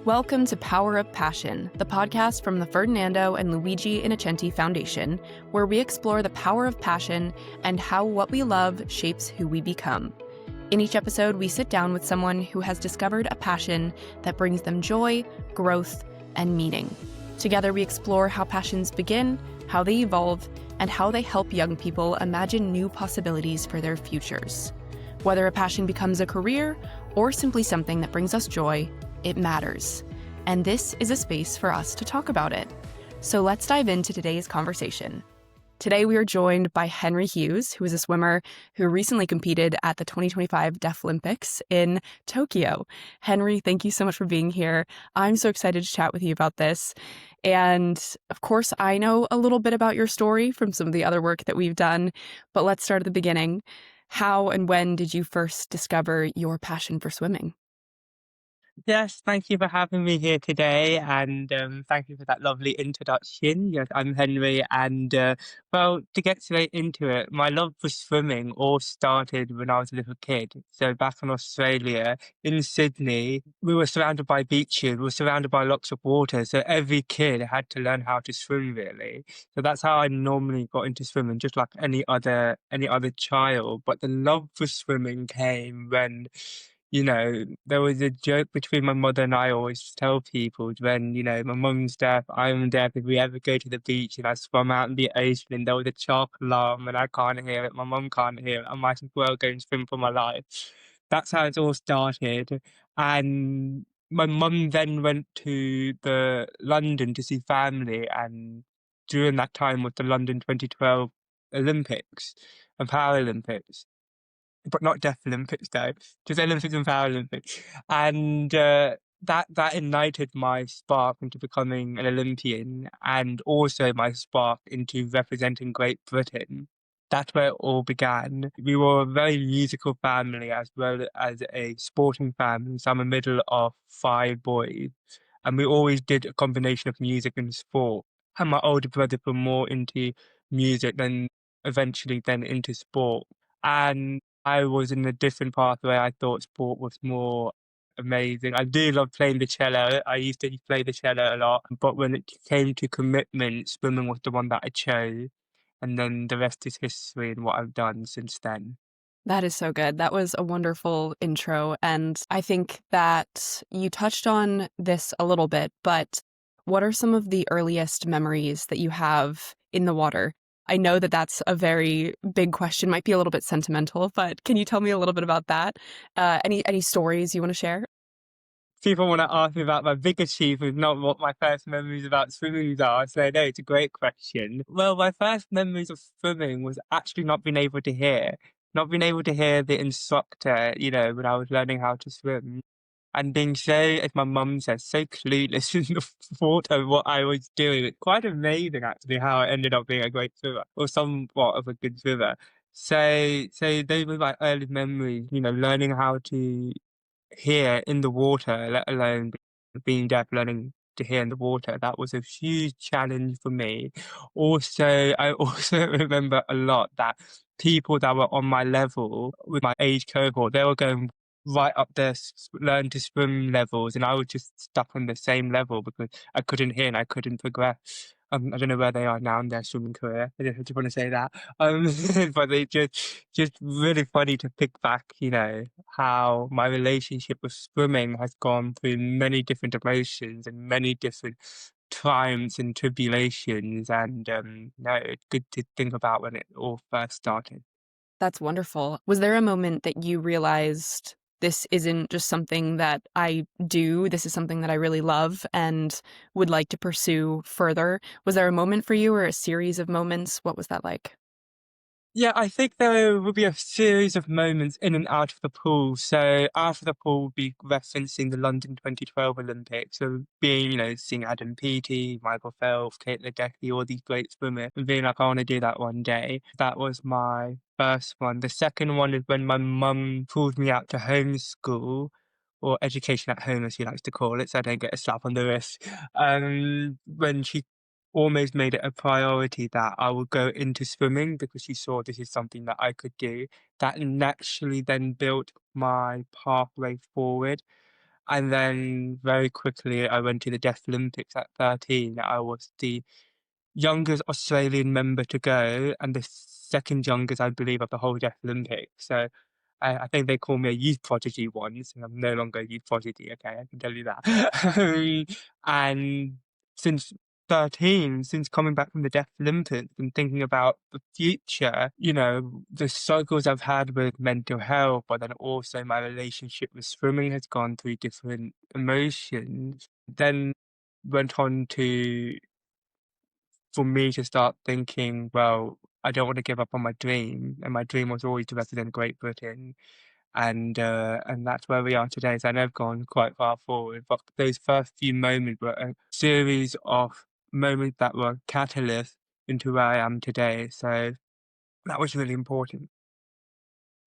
Welcome to Power Up Passion, the podcast from the Ferdinando and Luigi Innocenti Foundation, where we explore the power of passion and how what we love shapes who we become. In each episode, we sit down with someone who has discovered a passion that brings them joy, growth, and meaning. Together, we explore how passions begin, how they evolve, and how they help young people imagine new possibilities for their futures. Whether a passion becomes a career or simply something that brings us joy, it matters. And this is a space for us to talk about it. So let's dive into today's conversation. Today we are joined by Henry Hughes, who is a swimmer who recently competed at the 2025 Deaflympics in Tokyo. Henry, thank you so much for being here. I'm so excited to chat with you about this. And of course, I know a little bit about your story from some of the other work that we've done, but let's start at the beginning. How and when did you first discover your passion for swimming? Yes, thank you for having me here today, and thank you for that lovely introduction. Yes, I'm Henry, and to get straight into it, my love for swimming all started when I was a little kid. So back in Australia, in Sydney, we were surrounded by beaches, we were surrounded by lots of water, so every kid had to learn how to swim, really. So that's how I normally got into swimming, just like any other child. But the love for swimming came when there was a joke between my mother and I always tell people when, my mum's deaf, I'm deaf, if we ever go to the beach and I swum out in the ocean and there was a shark alarm and I can't hear it, my mum can't hear it, I might as well go and swim for my life. That's how it all started. And my mum then went to the London to see family, and during that time was the London 2012 Olympics and Paralympics, but not Deaflympics though, just Olympics and Paralympics. And that ignited my spark into becoming an Olympian, and also my spark into representing Great Britain. That's where it all began. We were a very musical family as well as a sporting family. So I'm a middle of five boys, and we always did a combination of music and sport. And my older brother were more into music than eventually then into sport. And I was in a different pathway. I thought sport was more amazing. I do love playing the cello. I used to play the cello a lot, but when it came to commitment, swimming was the one that I chose. And then the rest is history and what I've done since then. That is so good. That was a wonderful intro. And I think that you touched on this a little bit, but what are some of the earliest memories that you have in the water? I know that that's a very big question, might be a little bit sentimental, but can you tell me a little bit about that? Any stories you want to share? People want to ask me about my big achievement, not what my first memories about swimming are. So no, it's a great question. Well, my first memories of swimming was actually not being able to hear the instructor, when I was learning how to swim. And being so, as my mum says, so clueless in the thought of what I was doing. It's quite amazing actually how I ended up being a great swimmer, or somewhat of a good swimmer. So those were my early memories, learning how to hear in the water, let alone being deaf, learning to hear in the water. That was a huge challenge for me. Also, I also remember a lot that people that were on my level with my age cohort, they were going right up their learn to swim levels, and I was just stuck on the same level because I couldn't hear and I couldn't progress. I don't know where they are now in their swimming career. I just want to say that. Um, but they just really funny to pick back, how my relationship with swimming has gone through many different emotions and many different triumphs and tribulations. And no, it's good to think about when it all first started. That's wonderful. Was there a moment that you realized this isn't just something that I do, this is something that I really love and would like to pursue further? Was there a moment for you or a series of moments? What was that like? Yeah, I think there will be a series of moments in and out of the pool. So after the pool, we'll be referencing the London 2012 Olympics. So being, seeing Adam Peaty, Michael Phelps, Kate Ledecky, all these great swimmers, and being like, I want to do that one day. That was my first one. The second one is when my mum pulled me out to homeschool, or education at home, as she likes to call it, so I don't get a slap on the wrist. When she almost made it a priority that I would go into swimming because she saw this is something that I could do. That naturally then built my pathway forward. And then very quickly, I went to the Deaflympics at 13. I was the youngest Australian member to go and the second youngest, I believe, of the whole Deaflympics. So I think they call me a youth prodigy once, and I'm no longer a youth prodigy, okay, I can tell you that. And since 13, since coming back from the Deaflympics and thinking about the future, the struggles I've had with mental health, but then also my relationship with swimming has gone through different emotions. Then went on to for me to start thinking, well, I don't want to give up on my dream, and my dream was always to represent Great Britain, and that's where we are today. So I know I've gone quite far forward, but those first few moments were a series of moments that were catalysts into where I am today. So that was really important.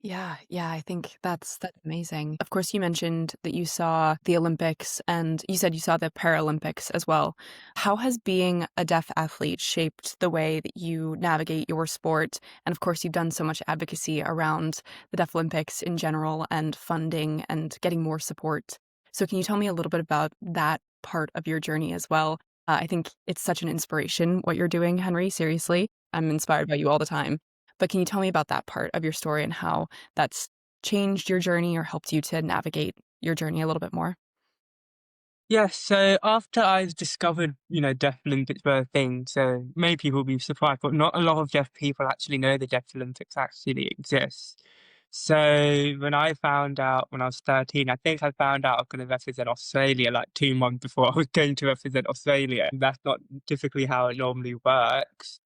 Yeah, yeah, I think that's amazing. Of course, you mentioned that you saw the Olympics and you said you saw the Paralympics as well. How has being a deaf athlete shaped the way that you navigate your sport? And of course, you've done so much advocacy around the Deaf Olympics in general and funding and getting more support. So can you tell me a little bit about that part of your journey as well? I think it's such an inspiration what you're doing, Henry. Seriously, I'm inspired by you all the time. But can you tell me about that part of your story and how that's changed your journey or helped you to navigate your journey a little bit more? Yeah, so after I discovered, Deaf Olympics were a thing, so many people will be surprised, but not a lot of deaf people actually know the Deaf Olympics actually exist. So when I found out when I was 13, I think I found out I was going to represent Australia like 2 months before I was going to represent Australia. That's not typically how it normally works.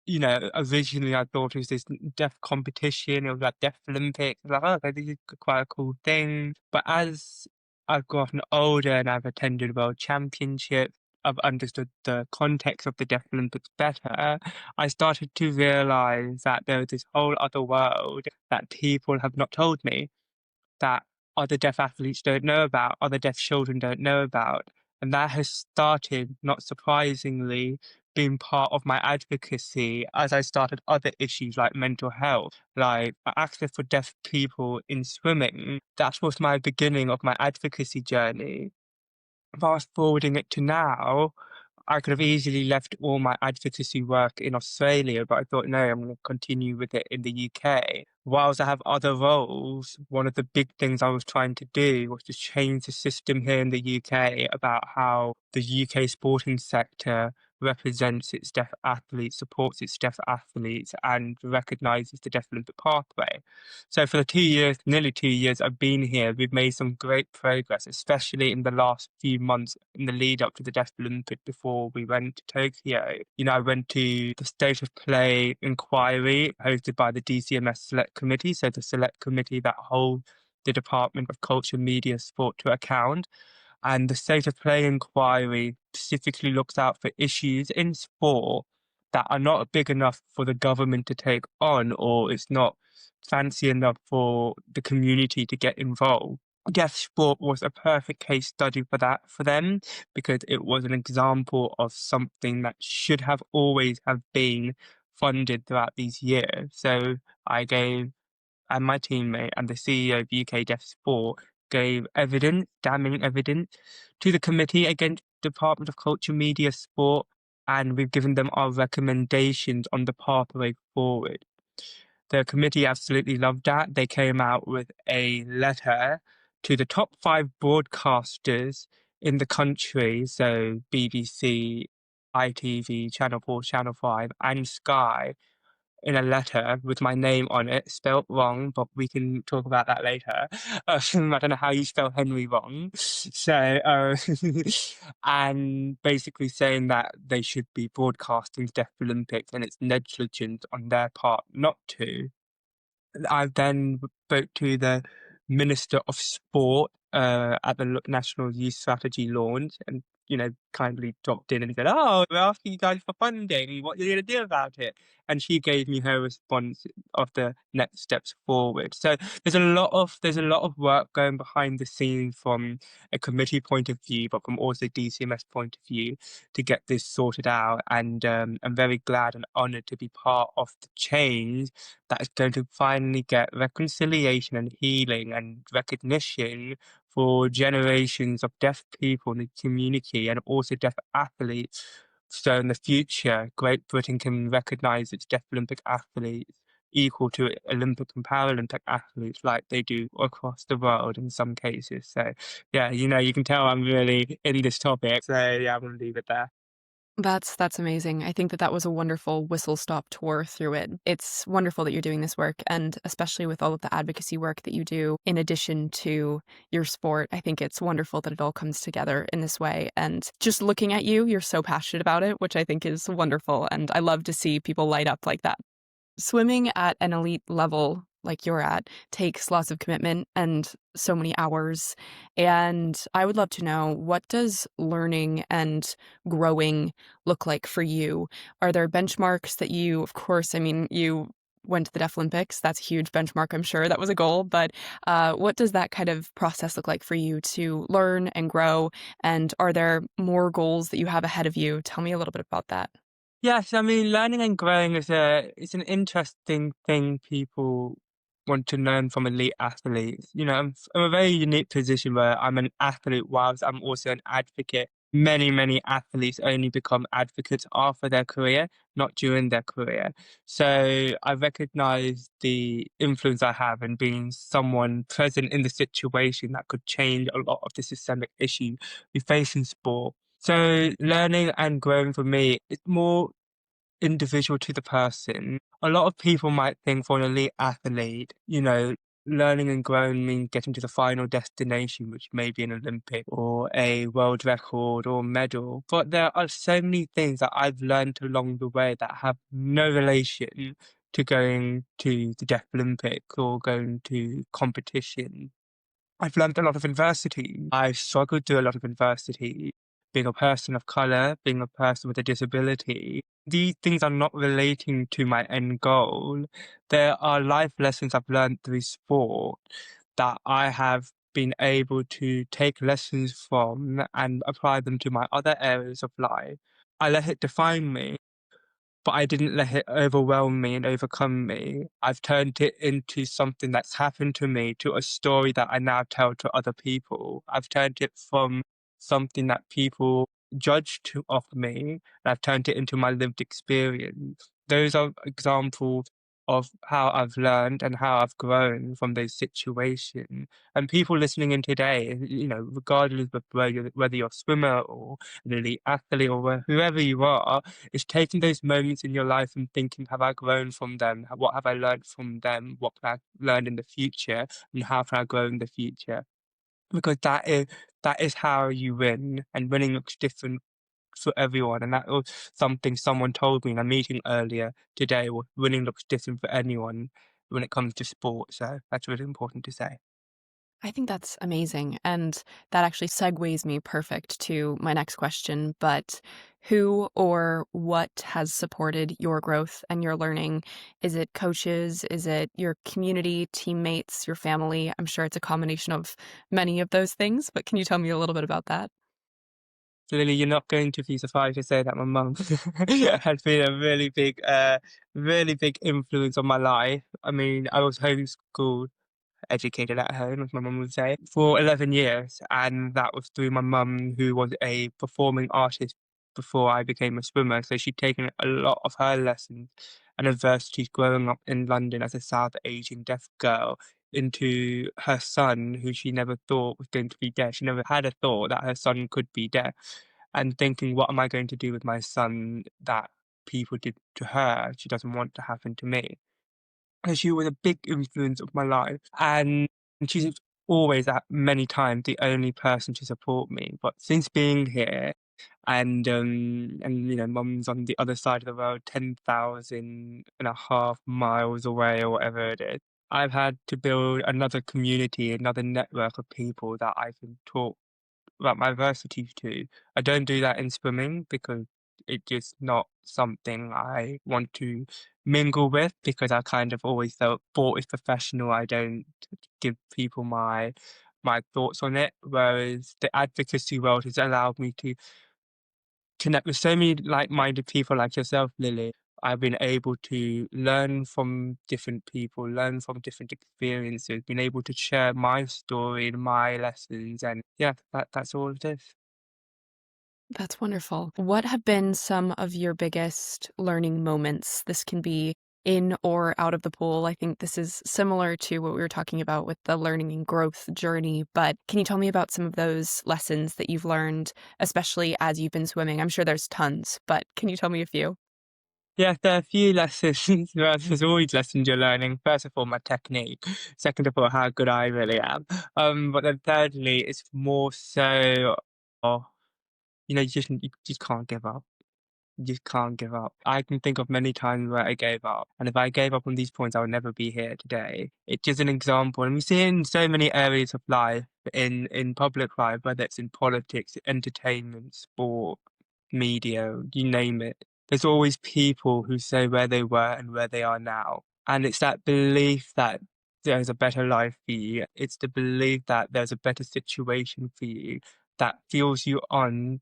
Originally I thought it was this deaf competition, it was like Deaf Olympics. I was like, oh, okay, this is quite a cool thing. But as I've gotten older and I've attended world championships, I've understood the context of the Deaf Olympics better, I started to realize that there was this whole other world that people have not told me that other deaf athletes don't know about, other deaf children don't know about. And that has started, not surprisingly, being part of my advocacy as I started other issues like mental health, like access for deaf people in swimming. That was my beginning of my advocacy journey. Fast forwarding it to now, I could have easily left all my advocacy work in Australia, but I thought, no, I'm going to continue with it in the UK. Whilst I have other roles, one of the big things I was trying to do was to change the system here in the UK about how the UK sporting sector represents its deaf athletes, supports its deaf athletes, and recognises the Deaf Olympic pathway. So for the 2 years, nearly 2 years I've been here, we've made some great progress, especially in the last few months in the lead up to the Deaf Olympic before we went to Tokyo. I went to the State of Play inquiry hosted by the DCMS Select Committee, so the select committee that holds the Department of Culture, Media, Sport to account. And the State of Play inquiry specifically looks out for issues in sport that are not big enough for the government to take on, or it's not fancy enough for the community to get involved. Deaf sport was a perfect case study for that for them because it was an example of something that should have always have been funded throughout these years. So I gave and my teammate and the CEO of UK Deaf Sport gave evidence, damning evidence, to the committee against Department of Culture, Media, Sport, and we've given them our recommendations on the pathway forward. The committee absolutely loved that. They came out with a letter to the top 5 broadcasters in the country, so BBC, ITV, Channel 4, Channel 5, and Sky, in a letter with my name on it, spelt wrong, but we can talk about that later. I don't know how you spell Henry wrong. So, and basically saying that they should be broadcasting Deaf Olympics and it's negligent on their part not to. I then spoke to the Minister of Sport at the National Youth Strategy launch and, kindly dropped in and said, oh, we're asking you guys for funding. What are you going to do about it? And she gave me her response of the next steps forward. So there's a lot of work going behind the scenes from a committee point of view, but from also DCMS point of view to get this sorted out. And I'm very glad and honoured to be part of the change that is going to finally get reconciliation and healing and recognition for generations of deaf people in the community and also deaf athletes. So in the future, Great Britain can recognise its deaf Olympic athletes equal to Olympic and Paralympic athletes like they do across the world in some cases. So yeah, you can tell I'm really in this topic. So yeah, I'm gonna leave it there. That's amazing. I think that that was a wonderful whistle-stop tour through it. It's wonderful that you're doing this work, and especially with all of the advocacy work that you do in addition to your sport, I think it's wonderful that it all comes together in this way, and just looking at you, you're so passionate about it, which I think is wonderful, and I love to see people light up like that. Swimming at an elite level like you're at takes lots of commitment and so many hours. And I would love to know, what does learning and growing look like for you? Are there benchmarks that you, of course, I mean, you went to the Deaflympics. That's a huge benchmark, I'm sure. That was a goal. But what does that kind of process look like for you to learn and grow? And are there more goals that you have ahead of you? Tell me a little bit about that. Yes, I mean, learning and growing is an interesting thing people want to learn from elite athletes. I'm a very unique position where I'm an athlete whilst I'm also an advocate. Many athletes only become advocates after their career, not during their career. So I recognize the influence I have in being someone present in the situation that could change a lot of the systemic issues we face in sport. So learning and growing for me, it's more individual to the person. A lot of people might think for an elite athlete, learning and growing means getting to the final destination, which may be an Olympic or a world record or medal. But there are so many things that I've learned along the way that have no relation to going to the Deaflympics or going to competition. I've learned a lot of adversity. I've struggled through a lot of adversity. Being a person of color, being a person with a disability, these things are not relating to my end goal. There are life lessons I've learned through sport that I have been able to take lessons from and apply them to my other areas of life. I let it define me, but I didn't let it overwhelm me and overcome me. I've turned it into something that's happened to me, to a story that I now tell to other people. I've turned it from something that people of me, and I've turned it into my lived experience. Those are examples of how I've learned and how I've grown from those situations. And people listening in today, regardless of whether you're a swimmer or an elite athlete or whoever you are, is taking those moments in your life and thinking, have I grown from them? What have I learned from them? What can I learn in the future? And how can I grow in the future? Because that is how you win, and winning looks different for everyone. And that was something someone told me in a meeting earlier today. Winning looks different for anyone when it comes to sport. So that's really important to say. I think that's amazing. And that actually segues me perfect to my next question. But who or what has supported your growth and your learning? Is it coaches? Is it your community, teammates, your family? I'm sure it's a combination of many of those things, but can you tell me a little bit about that? Lily, you're not going to be surprised to say that my mum has been a really big influence on my life. I mean, I was homeschooled, educated at home, as my mum would say, for 11 years. And that was through my mum, who was a performing artist before I became a swimmer. So she'd taken a lot of her lessons and adversities growing up in London as a South Asian deaf girl into her son, who she never thought was going to be deaf. She never had a thought that her son could be deaf. And thinking, what am I going to do with my son that people did to her? She doesn't want to happen to me. And she was a big influence of my life, and she's always, at many times, the only person to support me. But since being here and mum's on the other side of the world, 10,500 miles away or whatever it is, I've had to build another community, another network of people that I can talk about my adversities too. I don't do that in swimming because it's just not something I want to mingle with, because I kind of always felt sport is professional. I don't give people my thoughts on it. Whereas the advocacy world has allowed me to connect with so many like-minded people like yourself, Lily. I've been able to learn from different people, learn from different experiences, been able to share my story and my lessons, and yeah, that's all it is. That's wonderful. What have been some of your biggest learning moments? This can be in or out of the pool. I think this is similar to what we were talking about with the learning and growth journey, but can you tell me about some of those lessons that you've learned, especially as you've been swimming? I'm sure there's tons, but can you tell me a few? Yeah, there are a few lessons. Well, there's always lessons you're learning. First of all, my technique. Second of all, how good I really am. But then thirdly, it's more so, oh, you just can't give up. You just can't give up. I can think of many times where I gave up, and if I gave up on these points, I would never be here today. It's just an example, and we see it in so many areas of life, in public life, whether it's in politics, entertainment, sport, media, you name it. There's always people who say where they were and where they are now, and it's that belief that there's a better life for you. It's the belief that there's a better situation for you that fuels you on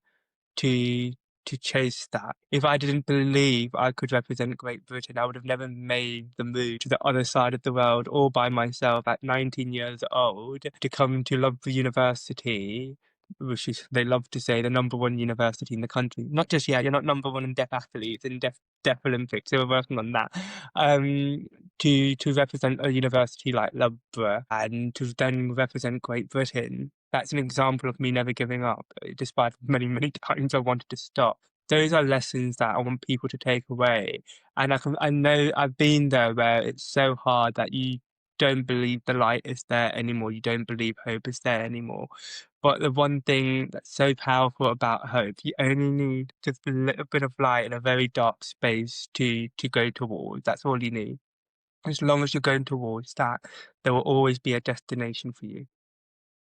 to chase that. If I didn't believe I could represent Great Britain, I would have never made the move to the other side of the world all by myself at 19 years old to come to Loughborough University, which is, they love to say, the number one university in the country. Not just yet, you're not number one in deaf athletes, in Deaflympics, so we're working on that. Um, to represent a university like Loughborough and to then represent Great Britain. That's an example of me never giving up, despite many, many times I wanted to stop. Those are lessons that I want people to take away. And I know I've been there where it's so hard that you don't believe the light is there anymore. You don't believe hope is there anymore. But the one thing that's so powerful about hope, you only need just a little bit of light in a very dark space to go towards. That's all you need. As long as you're going towards that, there will always be a destination for you.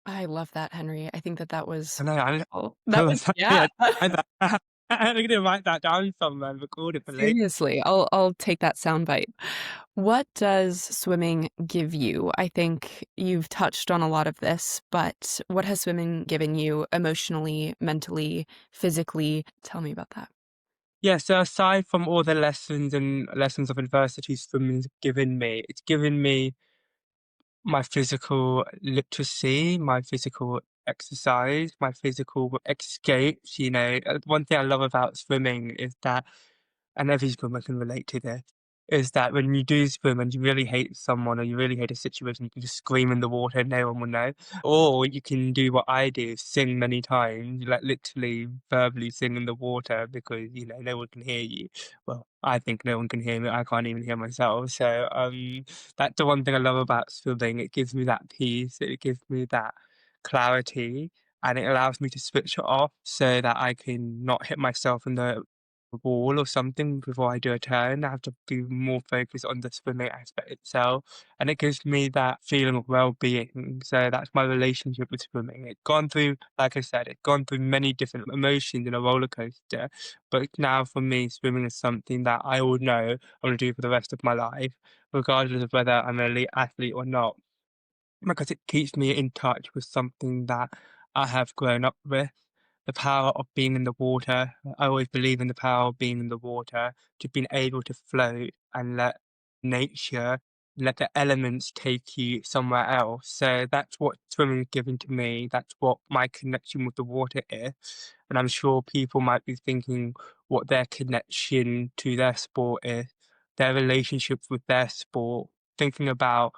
I love that, Henry. I think that that I was know, wonderful. I That was love that. yeah. Yeah, I I'm gonna write that down somewhere and record it for later. Seriously, I'll take that soundbite. What does swimming give you? I think you've touched on a lot of this, but what has swimming given you emotionally, mentally, physically? Tell me about that. Yeah, so aside from all the lessons and lessons of adversity swimming's given me, it's given me my physical literacy, my physical exercise, my physical escapes, you know. One thing I love about swimming is that, and every swimmer can relate to this, is that when you do swim and you really hate someone or you really hate a situation, you can just scream in the water and no one will know. Or you can do what I do, sing many times, like literally verbally sing in the water because, you know, no one can hear you. Well, I think no one can hear me. I can't even hear myself. So that's the one thing I love about swimming. It gives me that peace, it gives me that clarity, and it allows me to switch it off so that I can not hit myself in the wall or something before I do a turn. I have to be more focused on the swimming aspect itself, and it gives me that feeling of well-being. So that's my relationship with swimming. It's gone through, like I said, it's gone through many different emotions in a roller coaster, but now for me, swimming is something that I will know I want to do for the rest of my life, regardless of whether I'm an elite athlete or not, because it keeps me in touch with something that I have grown up with, the power of being in the water. I always believe in the power of being in the water, to being able to float and let nature, let the elements take you somewhere else. So that's what swimming has given to me. That's what my connection with the water is. And I'm sure people might be thinking what their connection to their sport is, their relationships with their sport, thinking about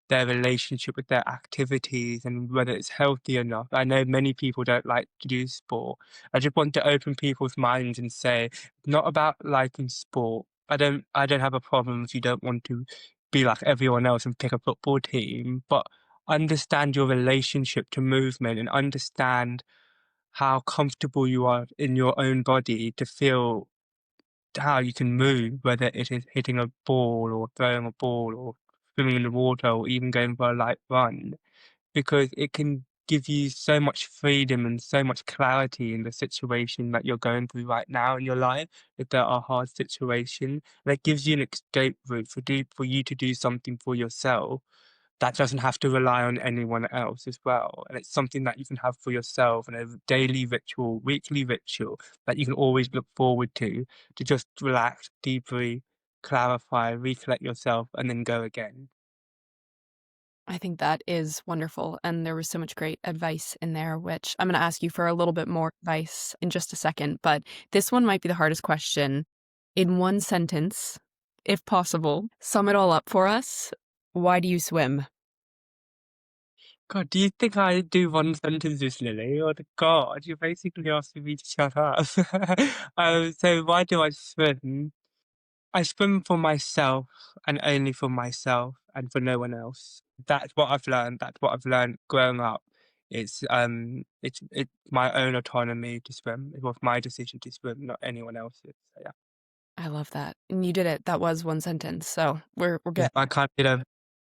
their relationship with their activities and whether it's healthy enough. I know many people don't like to do sport. I just want to open people's minds and say, not about liking sport. I don't have a problem if you don't want to be like everyone else and pick a football team, but understand your relationship to movement and understand how comfortable you are in your own body to feel how you can move, whether it is hitting a ball or throwing a ball or swimming in the water or even going for a light run, because it can give you so much freedom and so much clarity in the situation that you're going through right now in your life, if there are hard situations. And it gives you an escape route for you to do something for yourself that doesn't have to rely on anyone else as well. And it's something that you can have for yourself, and a daily ritual, weekly ritual that you can always look forward to just relax, debrief, clarify, recollect yourself, and then go again. I think that is wonderful. And there was so much great advice in there, which I'm going to ask you for a little bit more advice in just a second. But this one might be the hardest question. In one sentence, if possible, sum it all up for us. Why do you swim? God, do you think I do one sentences, Lily? Oh, God, you're basically asking me to shut up. So why do I swim? I swim for myself and only for myself and for no one else. That's what I've learned. That's what I've learned growing up. It's my own autonomy to swim. It was my decision to swim, not anyone else's. So, yeah. I love that. And you did it. That was one sentence. So we're Yeah, good. I kind of did an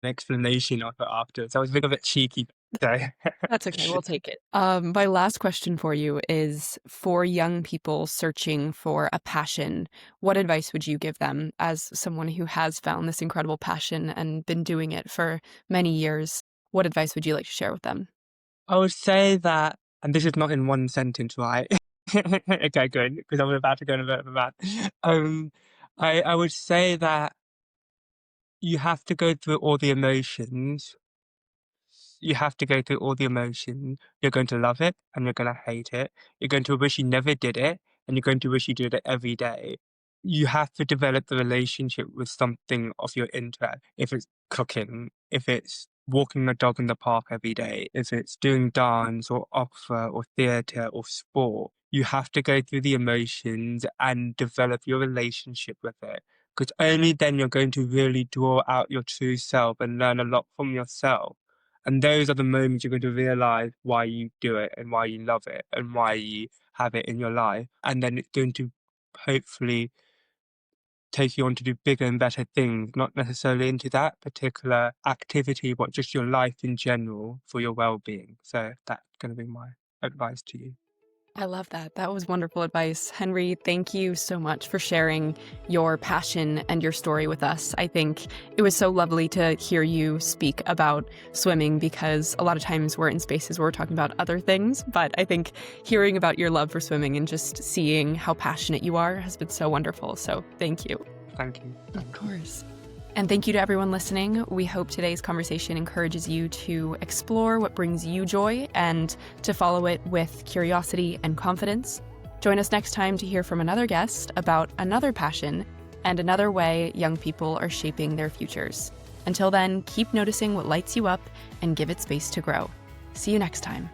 explanation of it afterwards. I was a little bit cheeky. So. That's okay. We'll take it. My last question for you is for young people searching for a passion, what advice would you give them as someone who has found this incredible passion and been doing it for many years? What advice would you like to share with them? I would say that, and this is not in one sentence, right? Okay, good, because I'm about to go in a bit of a rant. Um, I would say that you have to go through all the emotions. You have to go through all the emotions. You're going to love it and you're going to hate it. You're going to wish you never did it and you're going to wish you did it every day. You have to develop the relationship with something of your interest. If it's cooking, if it's walking the dog in the park every day, if it's doing dance or opera or theatre or sport, you have to go through the emotions and develop your relationship with it. Because only then you're going to really draw out your true self and learn a lot from yourself. And those are the moments you're going to realize why you do it and why you love it and why you have it in your life. And then it's going to hopefully take you on to do bigger and better things, not necessarily into that particular activity, but just your life in general for your well-being. So that's going to be my advice to you. I love that. That was wonderful advice. Henry, thank you so much for sharing your passion and your story with us. I think it was so lovely to hear you speak about swimming because a lot of times we're in spaces where we're talking about other things. But I think hearing about your love for swimming and just seeing how passionate you are has been so wonderful. So thank you. Thank you. Of course. And thank you to everyone listening. We hope today's conversation encourages you to explore what brings you joy and to follow it with curiosity and confidence. Join us next time to hear from another guest about another passion and another way young people are shaping their futures. Until then, keep noticing what lights you up and give it space to grow. See you next time.